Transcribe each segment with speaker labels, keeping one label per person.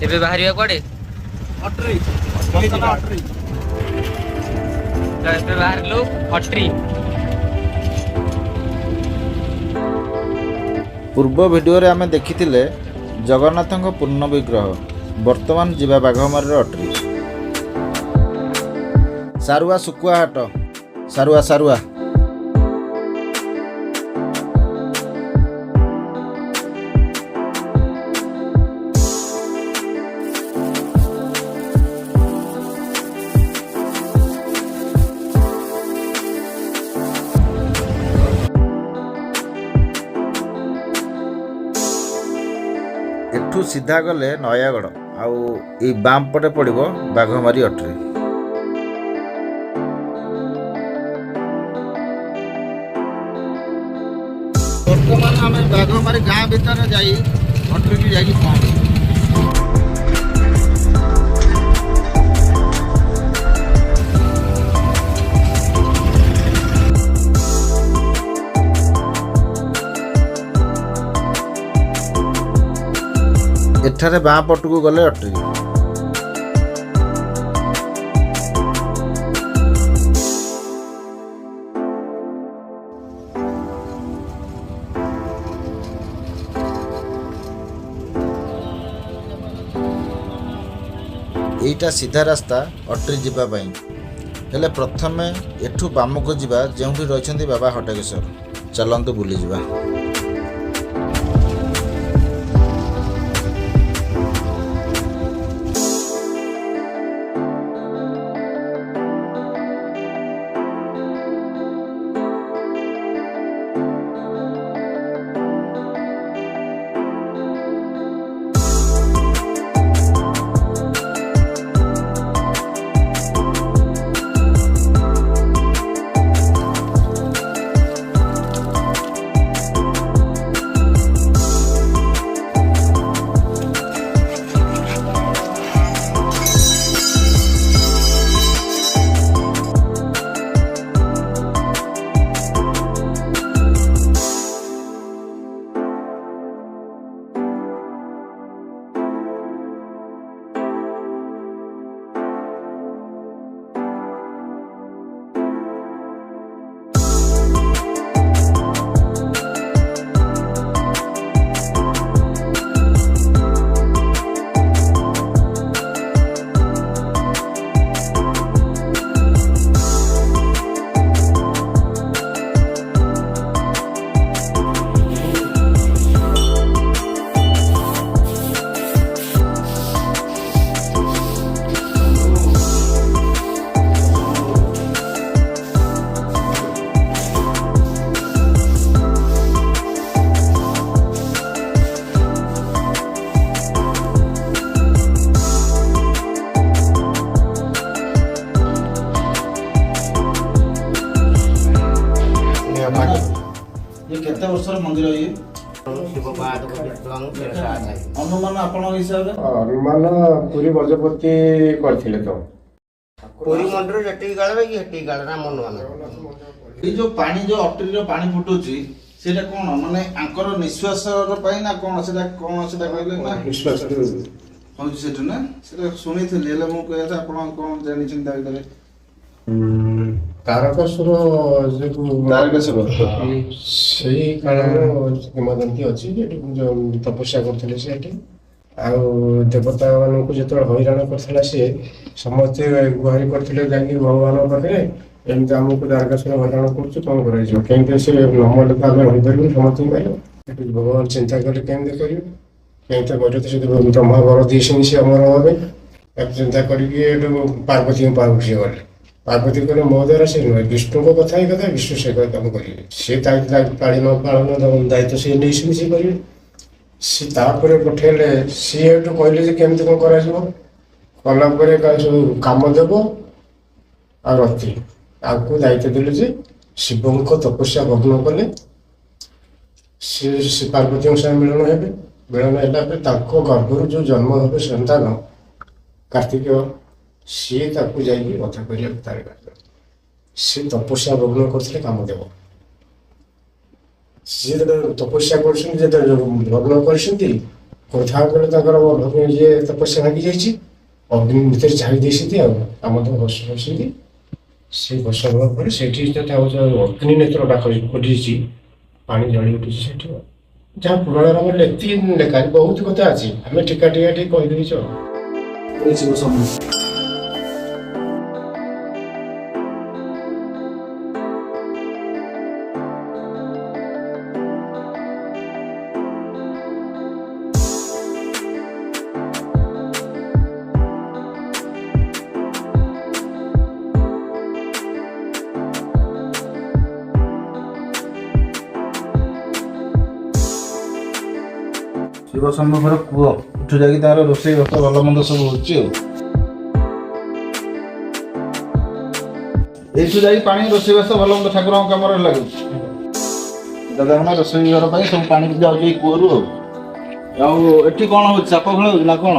Speaker 1: ଏବେ ବାହାରିବା କୁଆଡେ?
Speaker 2: ଅଟ୍ରି
Speaker 1: ଏବେ ବାହାରିଲୁ ଅଟ୍ରି।
Speaker 3: ପୂର୍ବ ଭିଡ଼ିଓରେ ଆମେ ଦେଖିଥିଲେ ଜଗନ୍ନାଥଙ୍କ ପୂର୍ଣ୍ଣ ବିଗ୍ରହ। ବର୍ତ୍ତମାନ ଯିବା ବାଘମାରୀର ଅଟ୍ରି। ସାରୁଆ ଶୁଖୁଆ ହାଟ। ସାରୁଆ ସାରୁଆ ଏଠୁ ସିଧା ଗଲେ ନୟାଗଡ଼, ଆଉ ଏଇ ବାମ ପଟେ ପଡ଼ିବ ବାଘମାରୀ ଅଟ୍ରି। ବର୍ତ୍ତମାନ ଆମେ ବାଘମାରୀ ଗାଁ ଭିତରେ ଯାଇ ଅଟ୍ରିକି ଯାଇକି ପହଞ୍ଚୁ। ଏଠାରେ ବାଁ ପଟକୁ ଗଲେ ଅଟ୍ରି। ଏଇଟା ସିଧା ରାସ୍ତା ଅଟ୍ରି ଯିବା ପାଇଁ। ହେଲେ ପ୍ରଥମେ ଏଠୁ ବାମକୁ ଯିବା ଯେଉଁଠି ରହିଛନ୍ତି ବାବା ହଟକେଶ୍ୱର। ଚାଲନ୍ତୁ ବୁଲିଯିବା। କେତେ ବର୍ଷର ମନ୍ଦିର ଇଏ? ଅନୁମାନ ଆପଣଙ୍କ ହିସାବରେ?
Speaker 4: ଅନୁମାନ ପୁରୀ ଗଜପତି କରିଥିଲେ ତ।
Speaker 5: ପୁରୀ ମନ୍ଦିର ଯେତିକି ଗାଳିବେ କି ସେତିକି ଗାଳେ ନା ଅନୁମାନ।
Speaker 3: ଏଇ ଯୋଉ ପାଣି ଯୋଉ ଅଟ୍ରିର ପାଣି ଫୁଟୁଛି ସେଇଟା କଣ ମାନେ ଆଙ୍କର ନିଶ୍ୱାସ ପାଇଁ ନା କଣ ସେଟା କହିଲେ ନା
Speaker 4: ବିଶ୍ୱାସ
Speaker 3: ହଉଛି ସେଠୁ ନା? ସେଟା ଶୁଣିଥିଲି ହେଲେ ମୁଁ କହିବା ଆପଣ କଣ ଜାଣିଛନ୍ତି ତା ଭିତରେ?
Speaker 4: ତାରକାସୁର ସେଇ କାଳର କିମ୍ବଦନ୍ତୀ ଅଛି। ସେଠି ତପସ୍ୟା କରୁଥିଲେ ସେଠି। ଆଉ ଦେବତା ମାନଙ୍କୁ ଯେତେବେଳେ ହଇରାଣ କରିଥିଲା ସିଏ, ସମସ୍ତେ ଗୁହାରି କରିଥିଲେ ଯାଇକି ଭଗବାନଙ୍କ ପାଖରେ, ଏମିତି ଆମକୁ ତାରକାସୁର ହଇରାଣ କରୁଛୁ, କଣ କରାଯିବ? କେମିତି ସେ ନମଲେ ତ ଆମେ ରହିପାରିବୁ ସମସ୍ତଙ୍କୁ ପାଇବ। ସେଠି ଭଗବାନ ଚିନ୍ତା କଲେ କେମିତି କରିବେ, କେମିତି କରିବେ? ତ ସେଠି ବ୍ରହ୍ମା ବର ଦେଇଛନ୍ତି ସେ ଅମର ଭାବେ। ତାକୁ ଚିନ୍ତା କରିକି ଏଠୁ ପାର୍ବତୀଙ୍କ ପାଖକୁ ସିଏ ଗଲେ। ପାର୍ବତୀ କହିଲେ ମୋ ଦ୍ୱାରା ସେ ନୁହେଁ, ବିଷ୍ଣୁଙ୍କ କଥା ହିଁ କଥା, ବିଷ୍ଣୁ ସେ କାମ କରିବେ। ସେ ପାଳି ନ ପାଳନ ଦାୟିତ୍ୱ ସେ ନେଇଛନ୍ତି, ସେ କରିବେ। ସେ ତାପରେ ପଠେଇଲେ, ସିଏ ଏଠୁ କହିଲେ ଯେ କେମିତି କଣ କରାଯିବ। କଲା ପରେ ସବୁ କାମ ଦେବ ଆଉ ରତି ତାଙ୍କୁ ଦାୟିତ୍ୱ ଦେଲେ ଯେ ଶିବଙ୍କ ତପସ୍ୟା ଭଗ୍ନ କଲେ ସେ ପାର୍ବତୀଙ୍କ ସାଙ୍ଗେ ମିଳନ ହେବେ। ମିଳନ ହେଲା ପରେ ତାଙ୍କ ଗର୍ଭରୁ ଯେଉଁ ଜନ୍ମ ହେବେ ସନ୍ତାନ କାର୍ତ୍ତିକେୟ, ସିଏ ତାକୁ ଯାଇକି ବଧ କରିବାକୁ ତାରିପାରିବ। ସେ ତପସ୍ୟା ଭଗ୍ନ କରିଥିଲେ କାମ ଦେବ। ସିଏ ଯେତେବେଳେ ତପସ୍ୟା କରୁଛନ୍ତି, ଯେତେବେଳେ ଭଗ୍ନ କରିଛନ୍ତି, କଥା ବେଳେ ତାଙ୍କର ଇଏ ତପସ୍ୟା ଭାଙ୍ଗି ଯାଇଛି, ଅଗ୍ନି ଭିତରେ ଛାଡ଼ି ଦେଇଛନ୍ତି ଆଉ ଆମ ତ ବସୁଛନ୍ତି। ସେ ବର୍ଷା ହେବା ପରେ ସେଇଠି ଅଗ୍ନି ନେତ୍ରଟା ଖୋଲିଛି, ପାଣି ଜଳି ଉଠିଛି ସେଠି। ଯାହା ପୁରାଣରେ ଆମର ଏତିକି ଲେଖା ବହୁତ କଥା ଅଛି, ଆମେ ଟିକା ଟିକେ କହିଦେଇଛୁ ଆଉ।
Speaker 3: ଶିବ ସମ୍ମୁଖର କୂଅ, ଏଠୁ ଯାଇକି ତାର ରୋଷେଇ ବାସ ଭଲ ମନ୍ଦ ସବୁ ହଉଛି ଆଉ। ଏଇଠୁ ଯାଇକି ପାଣି ରୋଷେଇ ବାସ ଭଲ ମନ୍ଦ ଠାକୁରଙ୍କ କାମରେ ଲାଗୁଛି। ଦାଦା ମାନେ ରୋଷେଇ ଘର ପାଇଁ ସବୁ ପାଣି ଯାଉଛି ଏଇ କୂଅରୁ ଆଉ। ଆଉ ଏଠି କଣ ହଉଛି, ଚାପ ଖେଳ ହଉଛି ନା କଣ?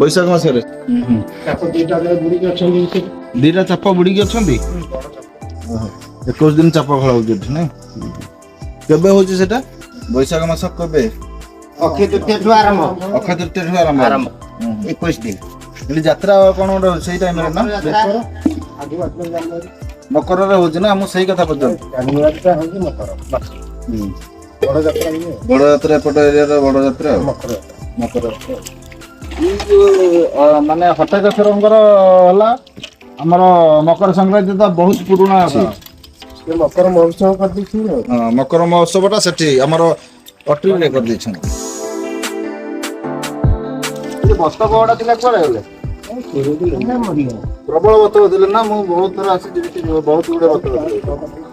Speaker 3: ବୈଶାଖ ମାସରେ
Speaker 4: ଚାପ ଦିଟା ବୁଡ଼ିକି ଅଛନ୍ତି।
Speaker 3: ଦିଟା ଚାପ ବୁଡ଼ିକି ଅଛନ୍ତି। 21 ଦିନ ଚାପ ଖେଳ ହଉଛି ଏଠି ନାଇଁ? କେବେ ହଉଛି ସେଟା? ବୈଶାଖ ମାସ କେବେ?
Speaker 5: ଅକ୍ଷୟ ତୃତୀୟଠୁ ଆରମ୍ଭ।
Speaker 3: ଅକ୍ଷୟ ତୃତୀୟଠୁ ଆରମ୍ଭ
Speaker 5: 21 ଦିନ।
Speaker 3: ହେଲେ ଯାତ୍ରା କଣ ଗୋଟେ ସେଇ ଟାଇମରେ ନା? ମକରରେ ହଉଛି ନା? ମୁଁ ସେଇ କଥା ପଚାରୁଛି। ବଡ଼ ଯାତ୍ରା ଏପଟ ଏରିଆର ବଡ଼ ଯାତ୍ରା ଆଉ ମକର ଯାତ୍ରା। ଏଇ ଯୋଉ ମାନେ ହଟକେଶ୍ୱରଙ୍କର ହେଲା ଆମର ମକର ସଂକ୍ରାନ୍ତି ତ ବହୁତ ପୁରୁଣା ଅଛି।
Speaker 4: ମକର ମହୋତ୍ସବ କରିଦେଇଛନ୍ତି।
Speaker 3: ହଁ, ମକର ମହୋତ୍ସବଟା ସେଠି ଆମର ଅଟ୍ରିରେ କରିଦେଇଛନ୍ତି। ବତକ ଗୁଡ଼ା ଥିଲା କୁଆଡ଼େ ଗଲେ? ପ୍ରବଳ ବତକ ଥିଲେ ନା? ମୁଁ ବହୁତ ଥର ଆସିଛି, ବହୁତ ଗୁଡ଼େ ବତକ ଥିଲେ।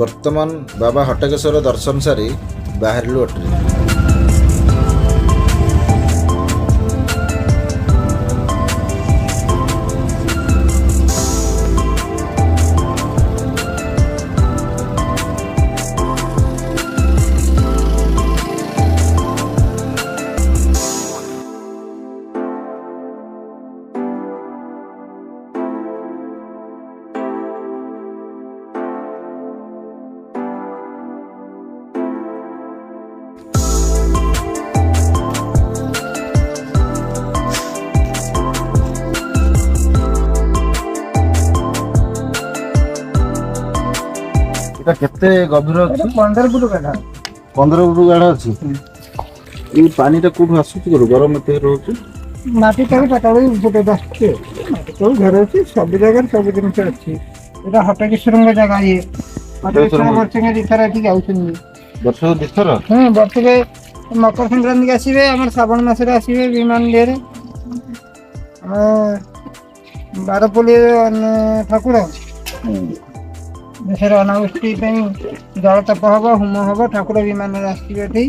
Speaker 3: ବର୍ତ୍ତମାନ ବାବା ହଟକେଶ୍ୱର ଦର୍ଶନ ସାରି ବାହାରିଲୁ ଅଟ୍ରି। এটা କେତେ ଗଭୀର ଅଛି?
Speaker 4: 15 ଫୁଟ ଗାଢା।
Speaker 3: 15 ଫୁଟ ଗାଢା ଅଛି। ଏଇ ପାଣିଟା କୋଉଠୁ ଆସୁଛି? ଗରମ ଏତେ ରହୁଛି।
Speaker 4: ମାଟି ତଳୁ ପାତାଳୁ ଫୁଟେଇ ଆସୁଛି। ମାଟି ତଳୁ ଘର ଅଛି, ସବୁ ଜାଗାରେ ସବୁ ଜିନିଷ ଅଛି। ଏଇଟା ହଟକେଶ୍ୱରଙ୍କ ଜାଗା। ଇଏ ହଟକେଶ୍ୱର ବର୍ଷକେ ଦିଥର ଏଠି ଯାଉଛନ୍ତି।
Speaker 3: ବର୍ଷକୁ ଦିଥର?
Speaker 4: ବର୍ଷକେ ମକର ସଂକ୍ରାନ୍ତି ଆସିବେ, ଆମର ଶ୍ରାବଣ ମାସରେ ଆସିବେ ବିମାନ ଦେହରେ। ବାରପଲ୍ଲୀ ଠାକୁର ଦେଶରେ ଅନାବୃଷ୍ଟି ପାଇଁ ଜଳତପ ହବ, ହୋମ ହବ, ଠାକୁର ବିମାନରେ ଆସିବେ ଏଠି।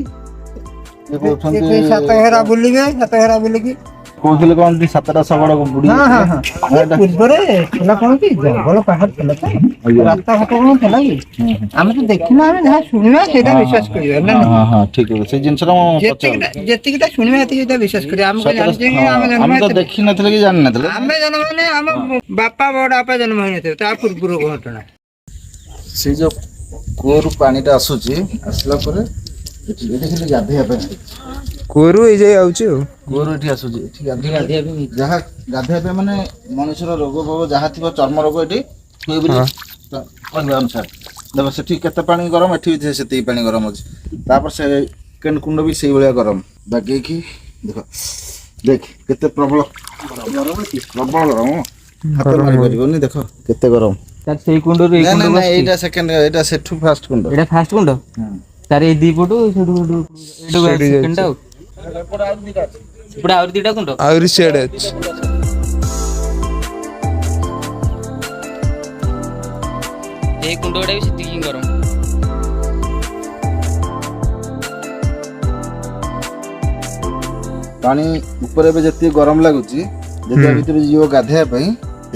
Speaker 4: 7 ଘେରା ବୁଲିବେ। 7 ଘେରା ବୁଲିକି
Speaker 3: କହୁଥିଲେ କଣ 7ଟା ଶଗଡ଼ ବୁଡ଼ି
Speaker 4: ପୂର୍ବରେ ଥିଲା କଣ କି ଜଙ୍ଗଲ ପାହାଡ଼ ଥିଲା ତ, ରାସ୍ତା ଘାଟ କଣ ଥିଲା କି? ଆମେ ତ ଦେଖିନା, ଆମେ ଯାହା ଶୁଣିବା ସେଇଟା ବିଶ୍ୱାସ କରିବା ନା।
Speaker 3: ହଁ ଠିକ ଅଛି। ସେଇ ଜିନିଷଟା
Speaker 4: ଯେତିକିଟା ଶୁଣିବା ସେତିକିଟା ବିଶ୍ୱାସ କରିବା। ଆମେ
Speaker 3: ତ ଦେଖିନଥିଲେ କି ଜାଣିନଥିଲେ।
Speaker 4: ଆମେ ଜନ୍ମ ମାନେ ଆମ ବାପା ବଡ଼ ବାପା ଜନ୍ମ ହେଇନଥିବେ, ତା ପୂର୍ବରୁ ଘଟଣା।
Speaker 3: ସେଇ ଯୋଉ କୂଅରୁ ପାଣିଟା ଆସୁଛି, ଆସିଲା ପରେ ଏଠି ଖାଲି ଗାଧେଇବା ପାଇଁ
Speaker 4: କୂଅରୁ ଏଇ ଯାଇ ଆଉଛି ଆଉ।
Speaker 3: କୂଅରୁ ଏଠି ଆସୁଛି। ଏଠି ଗାଧେଇବା ଯାହା ଗାଧେଇବା ପାଇଁ ମାନେ ମଣିଷର ରୋଗ ଫୋଗ ଯାହା ଥିବ, ଚର୍ମ ରୋଗ ଏଠି ହୁଏ ବୋଲି କହିବା ଅନୁସାରେ। ଦେଖ ସେଠି କେତେ ପାଣି ଗରମ, ଏଠି ବି ସେତିକି ପାଣି ଗରମ ଅଛି। ତାପରେ ସେ କୁଣ୍ଡ ବି ସେଇଭଳିଆ ଗରମ ବାଗେଇକି ଦେଖ କେତେ ପ୍ରବଳ ଗରମ। ହାତ ମାରିପାରିବନି। ଦେଖ କେତେ ଗରମ।
Speaker 1: ସେଇ କୁଣ୍ଡରୁ
Speaker 3: ଏଇଟା ସେକେଣ୍ଡ, ଏଇଟା ସେଠୁ ଫାଷ୍ଟ କୁଣ୍ଡ।
Speaker 1: ଏଇଟା ଫାଷ୍ଟ କୁଣ୍ଡ। ତାର ଏଇ ଦି ପଟୁ ସେକେଣ୍ଡ ଆଉ ସେପଟେ ଆହୁରି 2ଟା କୁଣ୍ଡ
Speaker 2: ଆହୁରି ସିଆଡେ ଅଛି।
Speaker 1: ଏଇ କୁଣ୍ଡ ଗୁଡା ବି ସେତିକି ଗରମ।
Speaker 3: ପାଣି ଉପରେ ଏବେ ଯେତିକି ଗରମ ଲାଗୁଛି ଯଦି ଆ ଭିତରେ ଯିବ ଗାଧେଇବା ପାଇଁ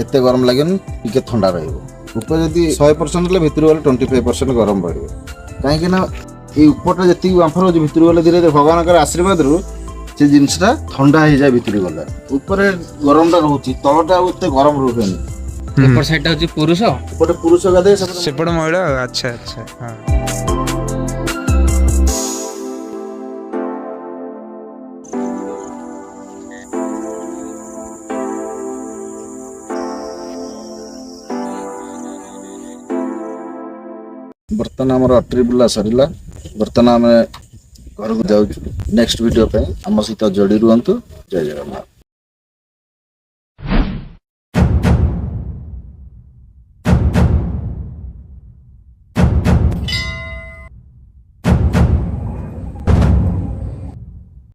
Speaker 3: ଏତେ ଗରମ ଲାଗିବନି, ଟିକେ ଥଣ୍ଡା ରହିବ। ଉପରେ ଯଦି 100% ହେଲେ ଭିତରୁ ଗଲେ 25% ଗରମ ରହିବ। କାହିଁକି ନା ଏଇ ଉପରଟା ଯେତିକି ବାମ୍ଫ ରହୁଛି ଭିତରୁ ଗଲେ ଧୀରେ ଧୀରେ ଭଗବାନଙ୍କର ଆଶୀର୍ବାଦରୁ ସେ ଜିନିଷଟା ଥଣ୍ଡା ହେଇଯାଏ ଭିତରୁ ଗଲେ। ଉପରେ ଗରମଟା ରହୁଛି, ତଳଟା ଆଉ ଏତେ ଗରମ ରୁହେନି।
Speaker 1: ଏପଟ ସାଇଡଟା ହଉଛି ପୁରୁଷ,
Speaker 3: ଏପଟେ ପୁରୁଷ ଗାଧେ,
Speaker 2: ସେପଟେ ମହିଳା। ଆଚ୍ଛା ଆଚ୍ଛା ହଁ।
Speaker 3: ବର୍ତ୍ତମାନ ଆମର ଅଟ୍ରି ବୁଲା ସରିଲା। ବର୍ତ୍ତମାନ ଆମେ ଘରକୁ ଯାଉଛୁ। ନେକ୍ସଟ ଭିଡ଼ିଓ ପାଇଁ ଆମ ସହିତ ଯୋଡ଼ି ରୁହନ୍ତୁ। ଜୟ ଜଗନ୍ନାଥ।